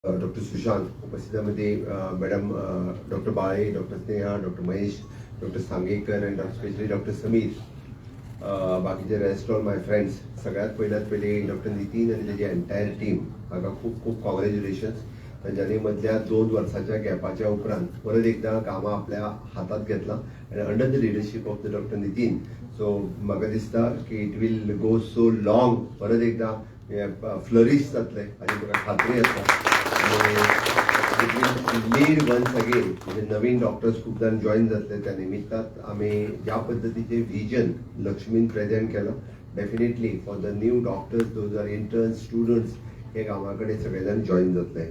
Doctor Sushant उपस्थितीमध्ये madam doctor Bale, doctor Sneha, doctor Mahesh, doctor Sangekar आणि specially doctor Sameer, बाकीचे रेस्ट ऑल माय friends. सगळ्यात पहिले डॉक्टर नितीन आणि त्याची एंटायर टीम हाका खूप खूप कॉंग्रॅच्युलेशन्स. तांच्यांनी मधल्या 2 वर्साच्या गॅपाच्या उपरांत परत एकदा कामां आपल्या हातात घेतला आणि under the leadership of the doctor Nitin. So म्हाका दिसता की it will go so long, परत एकदा फ्लरिश जातले हाची म्हाका खात्री आसा. लीड वन्स अगेन, म्हणजे नवीन डॉक्टर्स खूप जण जॉईन जातले. त्या निमित्तात आम्ही ज्या पद्धतीचे व्हिजन लक्ष्मीन प्रेझेंट केलं, definitely for the new doctors, those are interns, students, हे गावाकडे सगळेजण जॉईन जातले.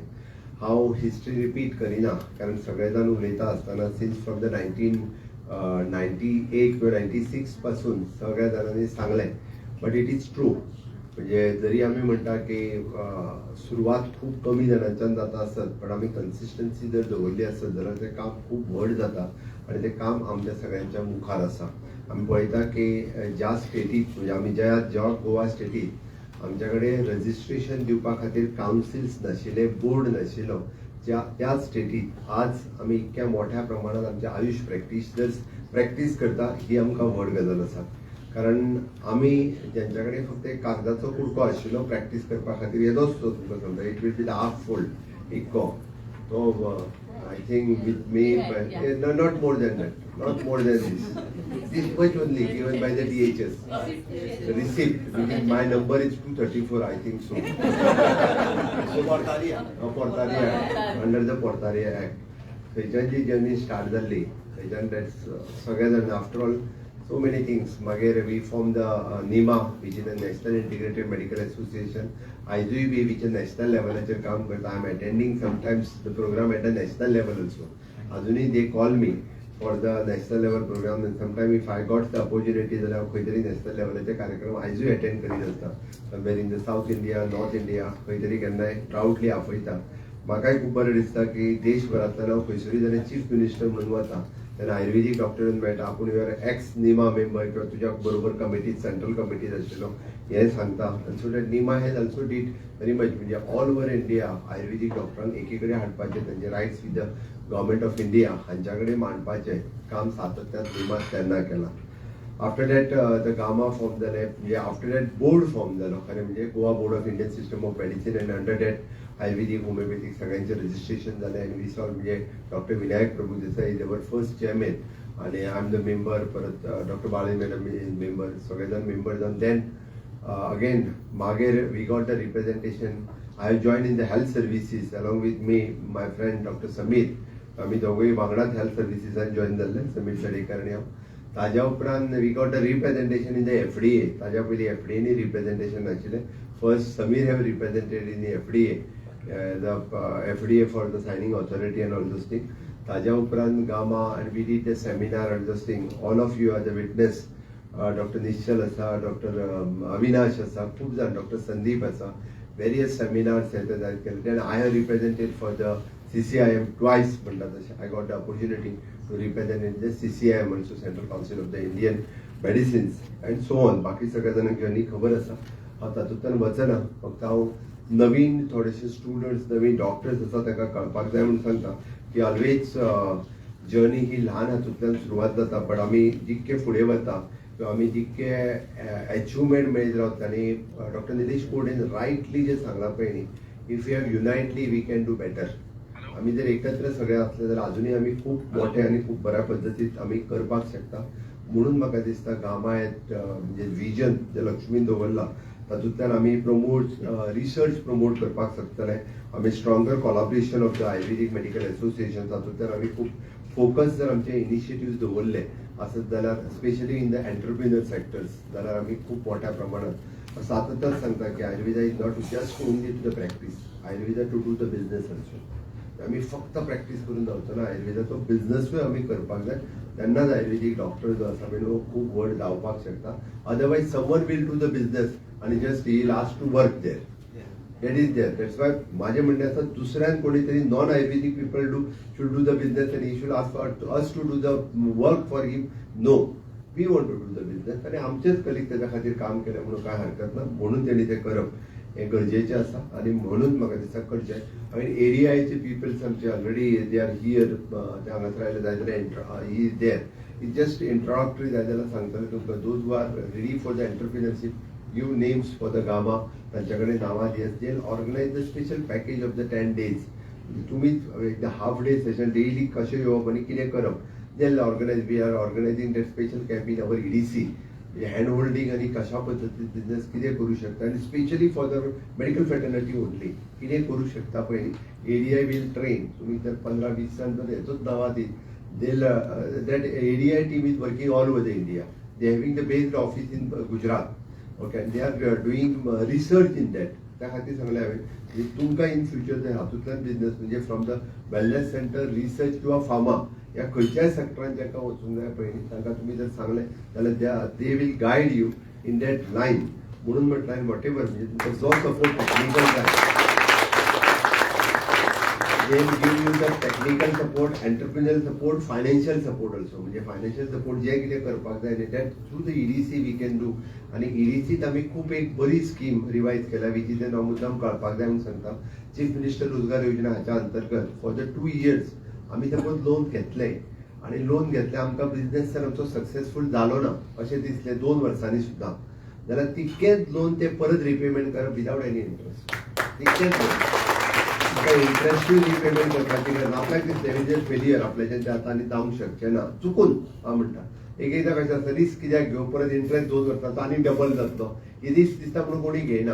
हांव हिस्ट्री रिपीट करिना, कारण सगळेजण उलयता आसतना सिन्स फ्रॉम द 1998 किंवा 96 पासून सगळ्या जाणांनी सांगलें, बट इट इज ट्रू. म्हणजे जरी आम्ही म्हणटा की सुरवात खूप कमी जणांच्यान जाता आसत, पण आम्ही कन्सिस्टन्सी जर दवरली आसत जाल्यार तें काम खूप व्हड जाता आणि तें काम आमच्या सगळ्यांच्या मुखार आसा. आमी पळयता की ज्या स्टेटीत, म्हणजे आमी ज्या गोवा स्टेटीत आमच्या कडेन रजिस्ट्रेशन दिवपा खातीर कावन्सिल्स नाशिल्ले, बोर्ड नाशिल्लो, त्या स्टेटीत आज आमी इतक्या मोठ्या प्रमाणात आमचे आयुष प्रॅक्टिशनर्स प्रॅक्टीस करता, ही आमकां व्हड गजाल आसा. कारण आम्ही ज्यांच्याकडे फक्त एक कागदाचो कुडको आशिल्लो प्रॅक्टीस करपा खातीर, येदोच तो तुमकां सांगता, it will be the half fold इतको तो. I think with me not more than this much only given by the DHS receipt, my number is 234, I think so. पोर्तारिया, अंडर द पोर्तारिया ऍक्ट, थंयच्यान जी जर्नी स्टार्ट जाल्ली, थंयच्यान that's सगळे जाण after all so many things. Magere we formed the NIMA, which is the National Integrated Medical Association. IZUB, which is national level acher काम करता. I am attending sometimes the program at the national level also. Azuni they call me for the national level program, and sometimes if I got the opportunity जाल्यार खंयतरी national level acher कार्यक्रम IZU attend करीत आसता. Somewhere in the South India, North India, खंयतरी केन्नाय proudly आपयता. म्हाकाय खूब बरें दिसता की देशभरांतल्यान हांव खंयसरी जाल्यार चीफ मिनिस्टर म्हणून वता तेन्ना आयुर्वेदीक डॉक्टरांक मेळटा, आपूण युआर एक्स निमा मेंबर किंवा तुज्या बरोबर कमिटीत, सेंट्रल कमिटीत आशिल्लो, हें सांगता. आनी so that NIMA has also did very much. म्हणजे ऑल ओव्हर इंडिया आयुर्वेदीक डॉक्टरांक एकी कडेन हाडपाचें, तांचे rights with the government of India हांच्या कडेन मांडपाचें काम सातत्यान निमा तेन्ना केलां. After that the GAMA form जालें, म्हणजे आफ्टर दॅट बोर्ड फॉर्म जालो खरें म्हणजे Goa board of Indian system of medicine, and under that Ayurvedic, homeopathic सगळ्यांचे रजिस्ट्रेशन जालें. आनी वी सॉ म्हणजे doctor Vinayak Prabhu Desai is our first chairman, आणि आय एम द मेंबर. परत doctor Bale madam is member, सगळेजण मेंबर जावन देन अगेन मागीर we got the representation. I have join in the health services along with me, my friend doctor Sameer. आमी दोगूय वांगडाच health सर्विसीसान join जाल्ले, समीर शेडेकर आनी हांव. ताज्या उपरांत we got the representation in the FDA. ताज्या पयलीं FDAनी रिप्रेझेंटेशन नाशिल्लें. First Sameer have represented in FDA, the FDA for the signing authority and all those things. ताज्या उपरांत gamma, and we did the seminar and those things. All of you are the witness. Doctor Nishchal आसा, doctor Avinash आसा, खूब जाण, doctor Sandeep आसा. Various seminars हे जायत केले. Then I have represented for the CCIM twice, म्हणटा तशें. I got the opportunity to represent in the CCIM also, Central Council of the Indian Medicines, and so on. बाकी सगळ्या जाणांक जर्नी खबर आसा. हांव तातूंतल्यान वचना, फक्त हांव नवीन थोडेशे स्टुडंट्स, नवीन डॉक्टर्स आसा तांकां कळपाक जाय म्हणून सांगता की ऑलवेज जर्नी ही ल्हान हातूंतल्यान सुरवात जाता, पण आमी जितके फुडें वता किंवा आमी जितके अचिवमेंट मेळत रावता. आनी डॉक्टर निलेश कोडेन रायटली जे सांगलां पळय न्ही, if you have unitedly we can do better. आमी जर एकत्र सगळे आसले जाल्यार अजुनूय आमी खूब मोठे आनी खूब बऱ्या पद्दतीन आमी करपाक शकता. म्हणून म्हाका दिसता गामा म्हणजे विजन जे लक्ष्मीन दवरला तातूंतल्यान आमी रिसर्च प्रमोट करपाक शकतले. आमी stronger collaboration of the Ayurvedic medical association, तातूंतल्यान आमी खूब फोकस जर आमचे इनिशिएटिव्स दवरले आसत जाल्यार, specially in the entrepreneur sectors, जाल्यार आमी खूब मोठ्या प्रमाणात सातत्यान सांगता की Ayurveda is not just only to the practice, Ayurveda to do the business also. आमी फक्त प्रॅक्टीस करून जावचो ना, आयुर्वेदाचो बिझनेसूय आमी करपाक जाय. तेन्नाच आयुर्वेदीक डॉक्टर जो आसा पळय तो खूब व्हड जावपाक शकता. Otherwise someone will do the business आणि just he will ask to work there. That is there. That's why माझे म्हणणे आसा, दुसऱ्यान कोणीतरी non Ayurvedic people should do the business and he should ask for us to do the work for him. No, we want to do the business, आणि आमचेच colleague त्याच्या खातीर काम केलें म्हणून काय हरकत ना, म्हणून त्यांनी ते करप हे गरजेचें आसा आनी म्हणून म्हाका दिसता करचें. हांवें एरियाचे पिपल्स आमचे ऑलरेडी दे आर हियर, ते हांगासर आयले जाय जाल्यार he is there. It just introductory जाय जाल्यार सांगतले तुमकां those who are ready for the entrepreneurship, give names for the गामा, तांच्या कडेन नांवां दियात. They organise the special package of the 10 days. तुमी एकदा हाफ डे सेशन डेली कशें येवप आनी कितें करप, they organise. We are organising that special camp in our EDC. Hand holding आणि कशा पद्धतीन बिझनेस कितें करूं शकता आणि specially for the medical fraternity only कितें करूं शकता पळय. ADI will train. तुम्ही जर 15-20 दिसान जर हेचोच नांवां दी, that ADI team is working all over the India. They are having the based office in Gujarat. Okay, and they are doing research in that. त्या खातीर सांगलें हांवें तुमकां इन फ्युचर जर हातूंतल्यान बिझनेस म्हणजे from the wellness centre, research किंवा pharma या खंयच्याय सेक्टरान जांकां वचूंक जाय पळय तांकां तुमी जर सांगलें जाल्यार they will guide you in that line. म्हणून म्हटल्यार वॉट एवर म्हणजे तुमकां जो सपोर्ट टेक्निकल जाय, they will give you the technical support, entrepreneurial support, financial support also. म्हणजे फायनान्शियल सपोर्ट जे कितें करपाक जाय न्ही that through the EDC we can do. आनी EDCत आमी खूब एक बरी स्कीम रिवायज केल्या विच इज हांव मुद्दाम कळपाक जाय म्हणून सांगता. चीफ मिनिस्टर रोजगार योजना हाच्या अंतर्गत फॉर द 2 years आमी सपोज लोन घेतलें आनी लोन घेतलें आमकां बिझनेस जर आमचो सक्सेसफूल जालो ना अशें दिसलें 2 वर्सांनी सुद्दां, जाल्यार तितकेंच लोन ते परत रिपेमेंट करप विदाउट एनी इंट्रस्ट. तितकेंच लोन इंट्रस्टूय रिपेमेंट करपाची गरज. आपल्याक दिसलें म्हणजे फेलियर आपल्याच्यान तें आतां आनी जावंक शकचें ना चुकून हांव म्हणटा. एकदां कशें आसता रिस्क कित्याक घेवं, परत इंट्रस्ट 2 वर्सांचो आनी डबल जातलो ही रिस्क दिसता म्हणून कोणी घेयना.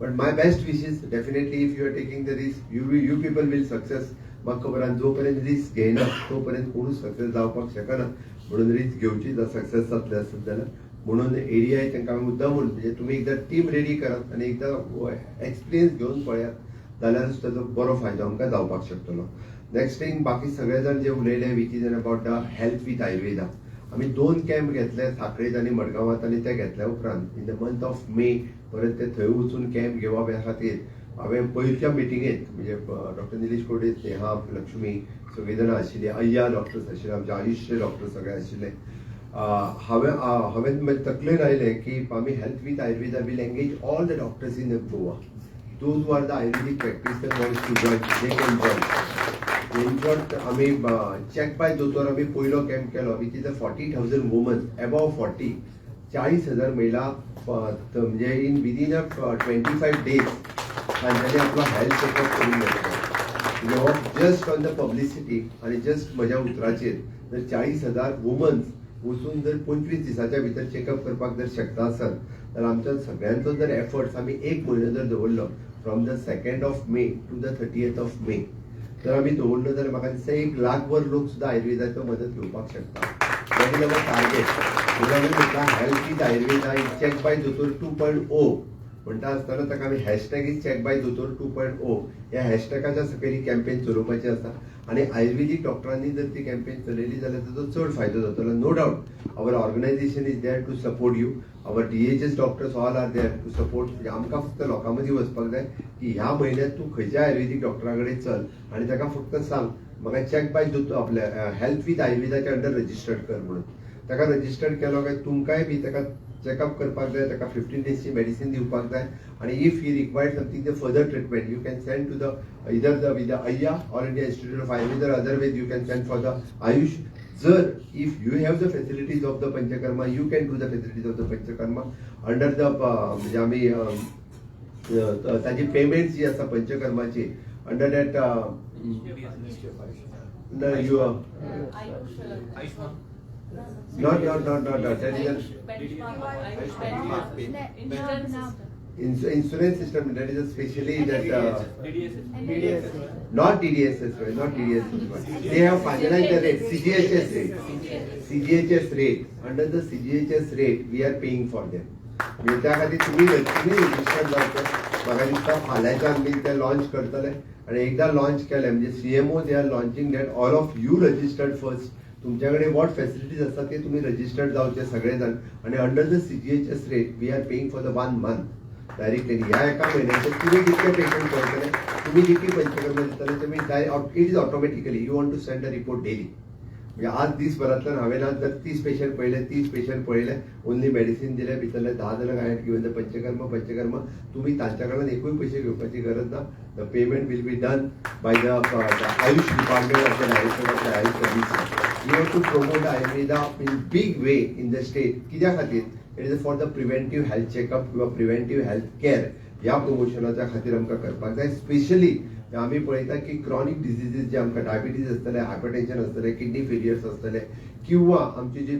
But my best wishes definitely if you are taking the risk you people will success. म्हाका खबर आसा जो पर्यंत रिस्क घेयना तो पर्यंत कोणूच सक्सेस जावपाक शकना. म्हणून रिस्क घेवची सक्सेस जातले आसत जाल्यार. म्हणून ADI तांकां मुद्दाम म्हणून म्हणजे तुमी एकदां टीम रेडी करात आनी एकदां एक्सपिरियन्स घेवन पळयात जाल्यारूच ताचो बरो फायदो आमकां जावपाक शकतलो. नेक्स्ट थिंग बाकी सगळे जाण जे उलयले which is about the health with Ayurveda. आमी 2 कॅम्प घेतले साखळेत आनी मडगांवांत आनी ते घेतल्या उपरांत in the month of May परत ते थंय वचून कॅम्प घेवप ह्या खातीर हांवें पयलींच्या मिटिंगेंत म्हणजे डॉक्टर निलेश कोडे, स्नेहा, लक्ष्मी सगळीं जाणां आशिल्लीं, अय्या डॉक्टर्स आशिल्ले, आमचे आयुश्य डॉक्टर सगळे आशिल्ले. हांवें तकलेन आयलें की आमी health with Ayurveda will engage all the doctors in Goa. Those who are the Ayurvedic practitioners wants to join, they can join. In short, आम्ही चेक बाय दोतोर आम्ही पयलो कॅम्प केलो विच इज 40,000 वुमन अबाव 40, 40,000 महिला म्हणजे इन विदिन 25 days तांच्यांनी आपलो health checkup करून घेतलो. जस्ट ऑन द पब्लिसिटी आणि जस्ट म्हज्या उतराचेर जर 40,000 वुमन्स वचून जर 25 दिसाच्या भितर चेकअप करपाक जर शकता आसत जाल्यार आमच्या सगळ्यांचो जर एफर्ट्स आमी 1 म्हयनो जर दवरलो from the 2nd of May to the 30th of May जर आमी दवरलो जाल्यार म्हाका दिसता 1 लाखभर लोक सुद्धा आयुर्वेदाचो मदत घेवपाक शकता. That is our target. म्हणून म्हटला health with Ayurveda check by दोतोर 2.0 म्हणटा आसतना ताका आमी हॅशटॅग इज चेक बाय दोतोर 2.0 ह्या हॅशटॅगाच्या सकयल ही कॅम्पेन चलोवपाची आसा. आनी आयुर्वेदीक डॉक्टरांनी जर ती कॅम्पेन चलयली जाल्यार ताचो चड फायदो जातलो. No doubt our organization is there to support you. Our DHS doctors all are there to support. आमकां फक्त लोकां मदीं वचपाक जाय की ह्या म्हयन्यांत तूं खंयच्या आयुर्वेदीक डॉक्टरा कडेन चल आनी ताका फक्त सांग म्हाका चेक बाय आपल्या हेल्थ विथ आयुर्वेदाच्या अंडर रजिस्टर्ड कर म्हणून. ताका रजिस्टर्ड केलो काय तुमकांय बी ताका चेकअप करपाक जाय, ताका 15 days मेडिसिन दिवपाक जाय आणि if he required something the further treatment you can send to the either the with the अय्या all India institute of Ayurveda other ways you can send for the AYUSH. जर if you have the facilities of the Panchakarma you can do the facilities of the Panchakarma under the म्हणजे आमी ताजी payment जी आसा पंचकर्माची under that you Not. That is insurance system. That is especially that. Not DDSS. They have finalized the rate. CGHS rate. CGHS rate. Under the CGHS rate, we are paying for them. म्हणजे त्या खातीर तुम्ही register जावचे. म्हाका दिसता फाल्यांच्यान बी ते launch करतले आणि एकदा लॉन्च केले म्हणजे CMO they are launching that all of you registered first. तुमच्याकडे वॉट फॅसिलिटीज असतात ते तुम्ही रजिस्टर्ड जावचे सगळेजण आणि under the CGHS rate we are paying for the 1 month directly. ह्या एका महिन्याचे तुम्ही जितके पेशंट करतले तुम्ही जितकी पंचकर्मा दितले तुम्ही it is automatically you want to send a report daily म्हणजे आज दिसभरांतल्यान हांवें आज जर 30 पेशंट पळयले 30 पेशंट पळयले ओन्ली मेडिसीन दिले भितरले 10 जाणांक हांवें गिवन पंचकर्म तुमी तांच्या कडल्यान एकूय पयशे घेवपाची गरज ना. The payment will be done by the AYUSH department of the director of the AYUSH service. You have to promote Ayurveda in big way in the state. कित्या खातीर? It is for the preventive health checkup किंवा preventive health care. ह्या प्रमोशनाच्या खातीर आमकां करपाक जाय. Specially आम्ही पळयता की क्रॉनिक डिजीजीस जे आमकां डायबिटीज आसतले हायपरटेन्शन आसतले किडनी फेलियर्स आसतले किंवा आमची जी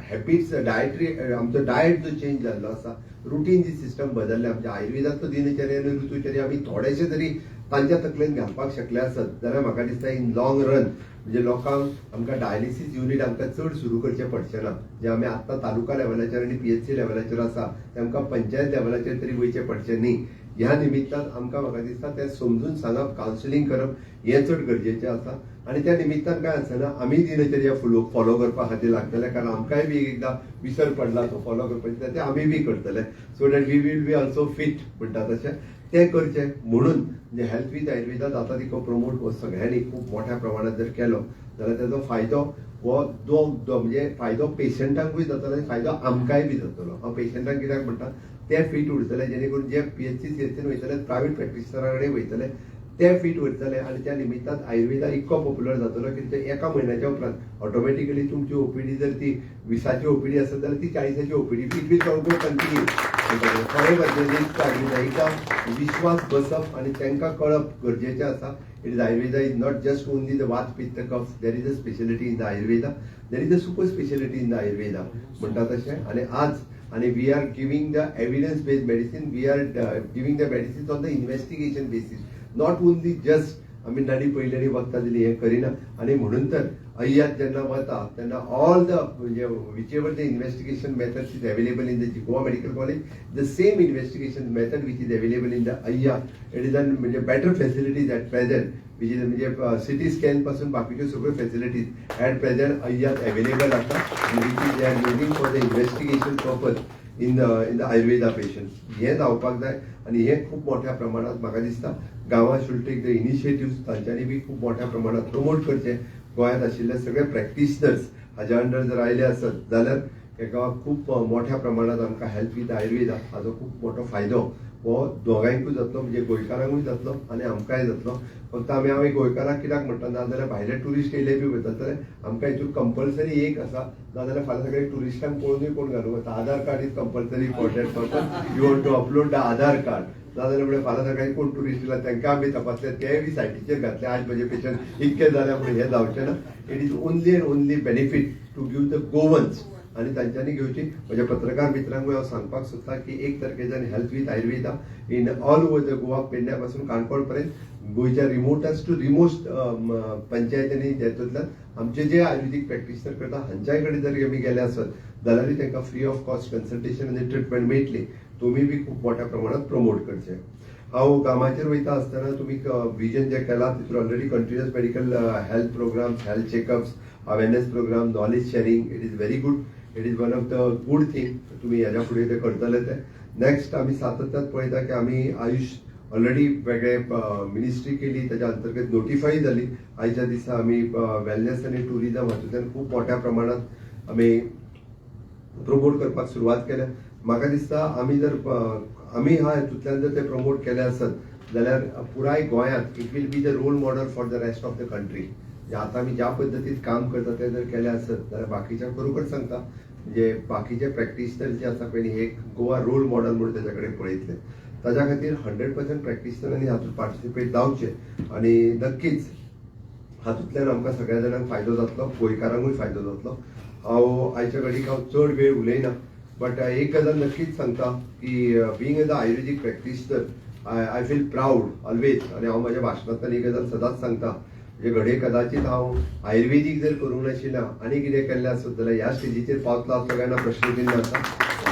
हॅबिट्स डायटरी आमचो डायट जो चेंज जाल्लो आसा रुटीन जी सिस्टम बदलल्या आमच्या आयुर्वेदांतलो दिनचर्या आनी ऋतुचर्या आमी थोडेशे तरी तांच्या तकलेन घालपाक शकले आसत जाल्यार म्हाका दिसता इन लॉंग रन म्हणजे लोकांक आमकां डायलिसीस युनिट आमकां चड सुरू करचें पडचें ना. जे आमी आत्तां तालुका लेवलाचेर आनी PHC लेवलाचेर आसा तेमकां पंचायत लेवलाचेर तरी वयचें पडचें न्ही. ह्या निमित्तान आमकां म्हाका दिसता तें समजून सांगप कावन्सिलींग करप हें चड गरजेचें आसा. आनी त्या निमित्तान काय आसना आमी दिनचर्या फॉलो करपा खातीर लागतले कारण आमकांय बी एकदां विसर पडला तो फॉलो करपाचें तें आमी बी करतले so that we will be also fit म्हणटा तशें तें करचें. म्हणून म्हणजे हेल्थ विथ आयुर्वेदा जाता तितको प्रमोट हो सगळ्यांनी खूब मोठ्या प्रमाणात जर केलो जाल्यार तेजो फायदो हो जो म्हणजे फायदो पेशंटांकूय जातलो आनी फायदो आमकांय बी जातलो. हांव पेशंटांक कित्याक म्हणटा ते फीट उरतले जेणे करून जे PHC CHCन वयतले प्रायवेट प्रॅक्टिशनरा कडेन वयतले ते फीट उरतले आनी त्या निमित्तान आयुर्वेदा इतको पॉप्युलर जातलो की ते एका म्हयन्याच्या उपरांत ऑटोमॅटिकली तुमची OPD जर ती 20ची OPD आसत जाल्यार ती 40ची OPD it will also continue. खरें गरजेचें आयुर्वेदा विश्वास बसप आनी तांकां कळप गरजेचें आसा. It is Ayurveda is not just only the vata pitta kapha there is a speciality in the Ayurveda there is a super speciality in the Ayurveda म्हणटा तशें. आनी आज and we are giving the evidence based medicine, we are giving the medicines on the investigation basis, not only just आम्ही नाडी पयलेली वखदां दिली हे करिना. आणि म्हणून तर अय्यात जेन्ना वता तेन्ना ऑल द म्हणजे which ever the investigation methods is available in the Goa medical college the same investigation method which is available in the अय्या इट इज अन म्हणजे better facilities at present which is म्हणजे CT scan पासून बाकीच्यो सगळ्यो facilities at present Aiath available आसा which they are using for the investigation purpose in the Ayurveda patient. हें जावपाक जाय आनी हें खूब मोठ्या प्रमाणात म्हाका दिसता गांवां शूड टेक द इनिशिएटिव्स तांच्यांनी बी खूब मोठ्या प्रमाणात प्रमोट करचें. गोंयांत आशिल्ले सगळे प्रॅक्टिशनर्स हाज्या अंडर जर आयले आसत जाल्यार एका खूब मोठ्या प्रमाणात आमकां हेल्थ विथ आयुर्वेदा हाजो खूब मोठो फायदो हो दोगांयकूय जातलो म्हणजे गोंयकारांकूय जातलो आनी आमकांय जातलो. फक्त आमी गोंयकारांक कित्याक म्हणटा नाजाल्यार भायले टुरिस्ट येयले बी वयतात जाल्यार आमकां हितून कंपल्सरी एक आसा नाजाल्यार फाल्यां सगळे टुरिस्टांक पळोवनूय कोण घालूं वता Aadhaar card is compulsory for that purpose you want to upload the Aadhaar card. नाजाल्यार म्हणजे फाल्यां सकाळी कोण टुरिस्ट येयला तांकां आमी तपासले तेय बी सायटीचेर घातले आज म्हजे पेशंट इतके जाल्या म्हणून हें जावचें ना. It is only and only benefit to give the Goans आणि तांच्यांनी घेवची. म्हणजे पत्रकार मित्रांकूय हांव सांगपाक सोदतां की 1 तारखेच्यान health with Ayurveda in all over the Goa पेडण्या पासून काणकोण पर्यंत गोंयच्या रिमोटस्ट टू रिमोस्ट पंचायतींनी जेतूंतल्यान आमचे जे आयुर्वेदीक प्रॅक्टिशनर करता हांच्याय कडेन जर आमी गेले आसत जाल्यारूय तांकां फ्री ऑफ कॉस्ट कन्सल्टेशन आनी ट्रिटमेंट मेळटली. तुमी बी खूब मोठ्या प्रमाणात प्रमोट करचें. हांव कामाचेर वयता आसतना तुमी विजन जे केला तितून already continuous medical health programs health checkups awareness program knowledge sharing it is very good. It is one of the good thing. तुम्ही ह्याच्या फुडें ते करतले ते. नेक्स्ट आमी सातत्यान पळयता की आमी आयुष ऑलरेडी वेगळे मिनिस्ट्री केली त्याच्या अंतर्गत नोटिफाय झाली. आयच्या दिसा आमी वेलनेस आनी टुरिझम हातूंतल्यान खूब मोठ्या प्रमाणात आमी प्रमोट करपाक सुरवात केल्या. म्हाका दिसता आमी जर आमी ह्या हेतूंतल्यान जर ते प्रमोट केले आसत जाल्यार पुराय गोंयांत it will be the role model for the rest of the country. आता आमी ज्या पद्दतीन काम करता ते जर केले आसत जाल्यार बाकीच्या खरोखर सांगता म्हणजे बाकीचे प्रॅक्टिशनर जे आसा पळय हे गोवा रोल मॉडेल म्हणून तेच्या कडेन पळयतले. ताच्या खातीर 100% प्रॅक्टिशनरांनी हातूंत पार्टिसिपेट जावचे आनी नक्कीच हातूंतल्यान आमकां सगळ्या जाणांक फायदो जातलो गोंयकारांकूय फायदो जातलो. हांव आयच्या घडीक हांव चड वेळ उलयना बट एक गजाल नक्कीच सांगता की being as a Ayurvedic practitioner I feel proud always. आनी हांव म्हाज्या भाशणांतल्यान एक गजाल सदांच सांगता म्हणजे घडये कदाचित हांव आयुर्वेदीक जर करूंक नाशिल्लें आनी कितें केल्लें आसत जाल्यार ह्या स्टेजीचेर पावतलो आसलो काय ना प्रश्न चिन्ह आसा.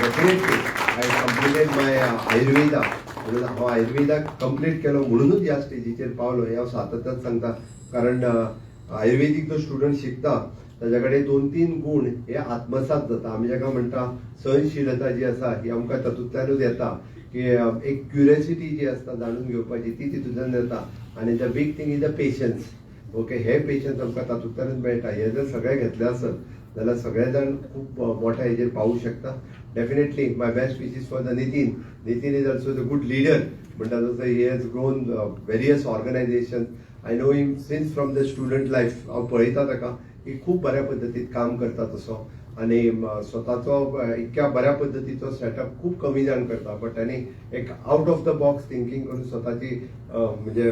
डेफिनेटली आय कंप्लिटेड माय आयुर्वेदा म्हणून हांव आयुर्वेदा कंप्लीट केलो म्हणूनच ह्या स्टेजीचेर पावलो हें हांव सातत्यान सांगता. कारण आयुर्वेदीक जो स्टुडंट शिकता ताच्या कडेन 2-3 गूण हे आत्मसात जाता. आमी जाका म्हणटा सहनशीलता जी आसा ही आमकां तातूंतल्यानूच येता की एक क्युरियोसिटी जी आसता जाणून घेवपाची ती तितूंतल्यान येता. आनी the big thing is the patience. Okay हे पेशंट आमकां तातूंतल्यानच मेळटा. हे जर सगळे घेतले आसत जाल्यार सगळे जाण खूब मोठ्या हेजेर पावूं शकता. Definitely my best wishes for the Nitin. Nitin is also the good leader. म्हणटा तसो he has grown various organization. I know him since from the student life. हांव पळयता ताका की खूब बऱ्या पद्दतीन काम करता तसो आणि स्वताचो इतक्या बऱ्या पद्दतीचो सेटअप खूप कमी जाण करता. बट ताणी एक out of the box thinking करून स्वताची म्हणजे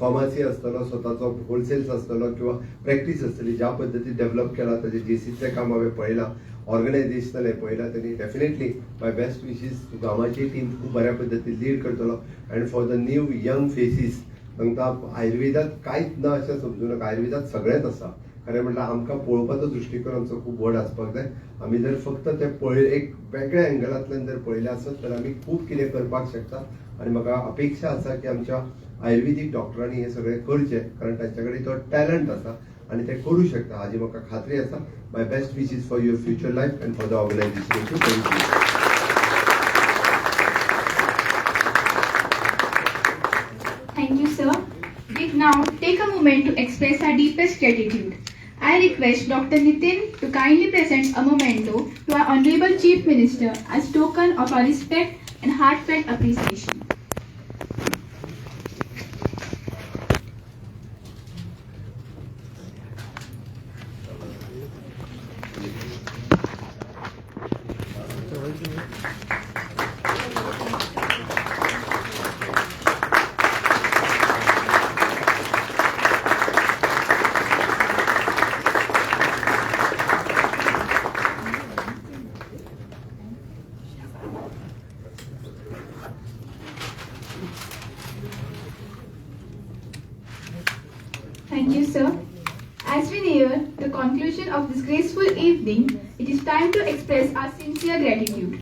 फार्मसी आसतलो, स्वताचो होलसेल्स आसतलो किंवा प्रॅक्टीस आसतली ज्या पद्दतीन डेव्हलप केला. ताजे जेसीचें काम हांवें पळयलां, ऑर्गनायझेशनल हें पळयलां ताणी. Definitely my best wishes. गांवाची team खूब बऱ्या पद्दतीन लीड करतलो. And for the new young faces तांकां आयुर्वेदात कांयच ना अशें समजूं नाका. आयुर्वेदात सगळेंच आसा. खरें म्हटल्यार आमकां पळोवपाचो दृश्टीकोन आमचो खूब व्हड आसपाक जाय. आमी जर फक्त ते एक वेगळ्या एंगलांतल्यान जर पळयलें आसत जाल्यार आमी खूब कितें करपाक शकता. आनी म्हाका अपेक्षा आसा की आमच्या आयुर्वेदीक डॉक्टरांनी हें सगळें करचें, कारण तांचे कडेन तो टॅलंट आसा आनी ते करूं शकता हाजी म्हाका खात्री आसा. My best wishes for your future life and for the organisation. Thank you, sir. We now take a moment to express our deepest gratitude. I request Dr. Nitin to kindly present a memento to our Honorable Chief Minister as token of our respect and heartfelt appreciation. Thank you, sir. As we near the conclusion of this graceful evening, it is time to express our sincere gratitude.